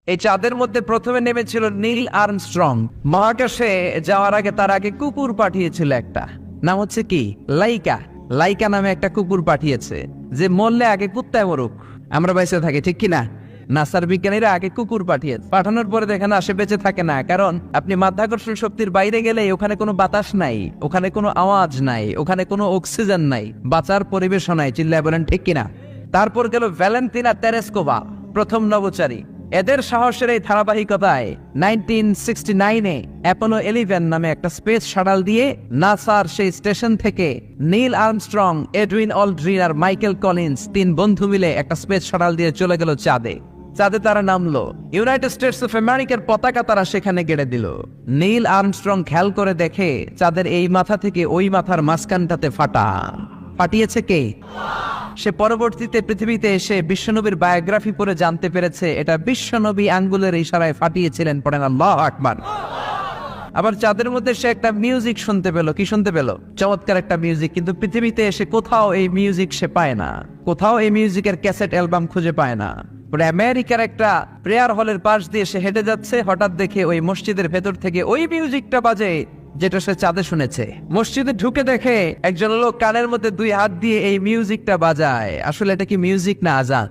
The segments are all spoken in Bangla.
এই চাঁদের মধ্যে প্রথমে নেমেছিল নীল আর্মস্ট্রং। মহাকাশে যাওয়ার আগে তার আগে কুকুর পাঠিয়েছিল একটা, নাম হচ্ছে কি লাইকা। লাইকা নামে একটা কুকুর পাঠিয়েছে, যে মরলে আগে কুত্তায় মরুক, আমরা বেঁচে থাকি, ঠিক কিনা? নাসার বিজ্ঞানীরা আগে কুকুর পাঠানোর পরে দেখেন আসে বেঁচে থাকে না, কারণ আপনি মাধ্যাকর্ষণ শক্তির বাইরে গেলে ওখানে কোনো বাতাস নাই, ওখানে কোনো আওয়াজ নাই, ওখানে কোনো অক্সিজেন নাই, বাঁচার পরিবেশ নাই, চিল্লায় বলেন ঠিক কিনা? তারপর গেল ভ্যালেন্টিনা তেরেস্কোভা, প্রথম নভোচারী। এদের সাহসের এই ধারাবাহিকতায় 1969-এ অ্যাপোলো 11 নামে একটা স্পেস শাটল দিয়ে নাসার সেই স্টেশন থেকে নীল আর্মস্ট্রং, এডউইন অলড্রিন আর মাইকেল কলিন্স তিন বন্ধু মিলে একটা স্পেস শাটল দিয়ে চলে গেল চাঁদে। চাঁদে তারা নামলো, ইউনাইটেড স্টেটস অফ আমেরিকার পতাকা তারা সেখানে গেড়ে দিল। নীল আর্মস্ট্রং খেয়াল করে দেখে চাঁদের এই মাথা থেকে ওই মাথার মাঝখানটাতে ফাটিয়েছে কে? সে পরবর্তীতে পৃথিবীতে এসে বিশ্বনবীর বায়োগ্রাফি পড়ে জানতে পেরেছে এটা বিশ্বনবী আঙ্গুলের ইশারায় ফাটিয়েছিলেন। পড়েন আল্লাহু আকবার। আবার চাঁদের মধ্যে সে একটা মিউজিক শুনতে পেল। কি শুনতে পেল? চমৎকার একটা মিউজিক, কিন্তু পৃথিবীতে এসে কোথাও এই মিউজিক সে পায় না, কোথাও এই মিউজিকের ক্যাসেট অ্যালবাম খুঁজে পায় না। পরে আমেরিকার একটা প্রেয়ার হলের পাশ দিয়ে সে হেঁটে যাচ্ছে, হঠাৎ দেখে ওই মসজিদের ভেতর থেকে ওই মিউজিকটা বাজে যেটা সে চাঁদে শুনেছে। মসজিদে ঢুকে দেখে একজন লোক কানের মধ্যে দুই হাত দিয়ে এই মিউজিকটা বাজায়। আসলে এটা কি মিউজিক না আজান?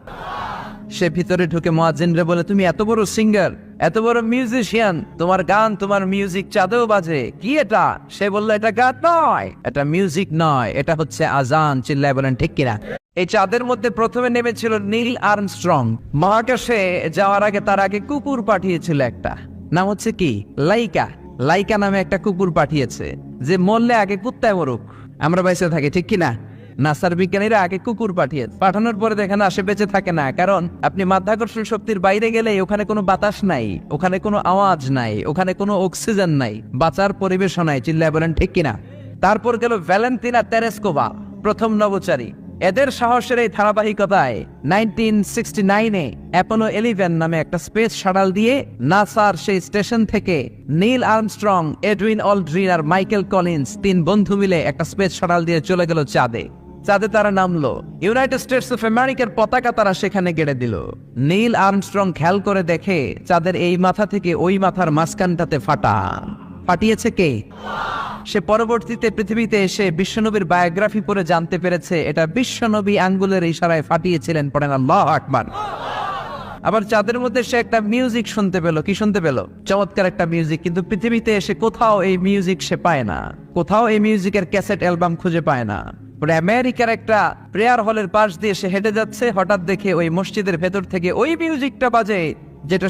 সে ভিতরে ঢুকে মুয়াজ্জিনরে বলে, তুমি এত বড় সিঙ্গার, এত বড় মিউজিশিয়ান, তোমার গান, তোমার মিউজিক চাঁদেও বাজে, কি এটা? সে বলল, এটা গান নয়, এটা মিউজিক নয়, এটা হচ্ছে আজান। চিল্লায় বলেন ঠিক কিনা? এই চাঁদের মধ্যে প্রথমে নেমেছিল নীল আর্মস্ট্রং। মহাকাশে যাওয়ার আগে তার আগে কুকুর পাঠিয়েছিল একটা, নাম হচ্ছে কি লাইকা। লাইকা নামে একটা কুকুর পাঠিয়েছে, যে মরলে আগে কুত্তায় মরুক, আমরা বেঁচে থাকি, ঠিক কিনা? নাসার বিজ্ঞানীরা আগে কুকুর পাঠানোর পরে দেখেন আসে বেঁচে থাকে না, কারণ আপনি মাধ্যাকর্ষণ শক্তির বাইরে গেলে ওখানে কোনো বাতাস নাই, ওখানে কোনো আওয়াজ নাই, ওখানে কোনো অক্সিজেন নাই, বাঁচার পরিবেশ নাই, চিল্লায় বলেন ঠিক কিনা? তারপর গেল ভ্যালেন্টিনা তেরেস্কোভা, প্রথম নভোচারী। এদের সাহসের এই ধারাবাহিকতায় 1969-এ অ্যাপোলো 11 নামে একটা স্পেস শাটল দিয়ে নাসার সেই স্টেশন থেকে নীল আর্মস্ট্রং, এডউইন অলড্রিন আর মাইকেল কলিন্স তিন বন্ধু মিলে একটা স্পেস শাটল দিয়ে চলে গেল চাঁদে। চাঁদে তারা নামলো, ইউনাইটেড স্টেটস অফ আমেরিকার পতাকা তারা সেখানে গেড়ে দিল। নীল আর্মস্ট্রং খেয়াল করে দেখে চাঁদের এই মাথা থেকে ওই মাথার মাঝখানটাতে ফাটিয়েছে কে? সে পরবর্তীতে পৃথিবীতে এসে বিশ্বনবীর বায়োগ্রাফি পড়ে জানতে পেরেছে এটা বিশ্বনবী আঙ্গুলের ইশারায় ফাটিয়েছিলেন। পড়েন আল্লাহু আকবার। আবার চাঁদের মধ্যে সে একটা মিউজিক শুনতে পেল। কি শুনতে পেল? চমৎকার একটা মিউজিক, কিন্তু পৃথিবীতে এসে কোথাও এই মিউজিক সে পায় না, কোথাও এই মিউজিকের ক্যাসেট অ্যালবাম খুঁজে পায় না। পরে আমেরিকার একটা প্রেয়ার হলের পাশ দিয়ে সে হেঁটে যাচ্ছে, হঠাৎ দেখে ওই মসজিদের ভেতর থেকে ওই মিউজিকটা বাজে যেটা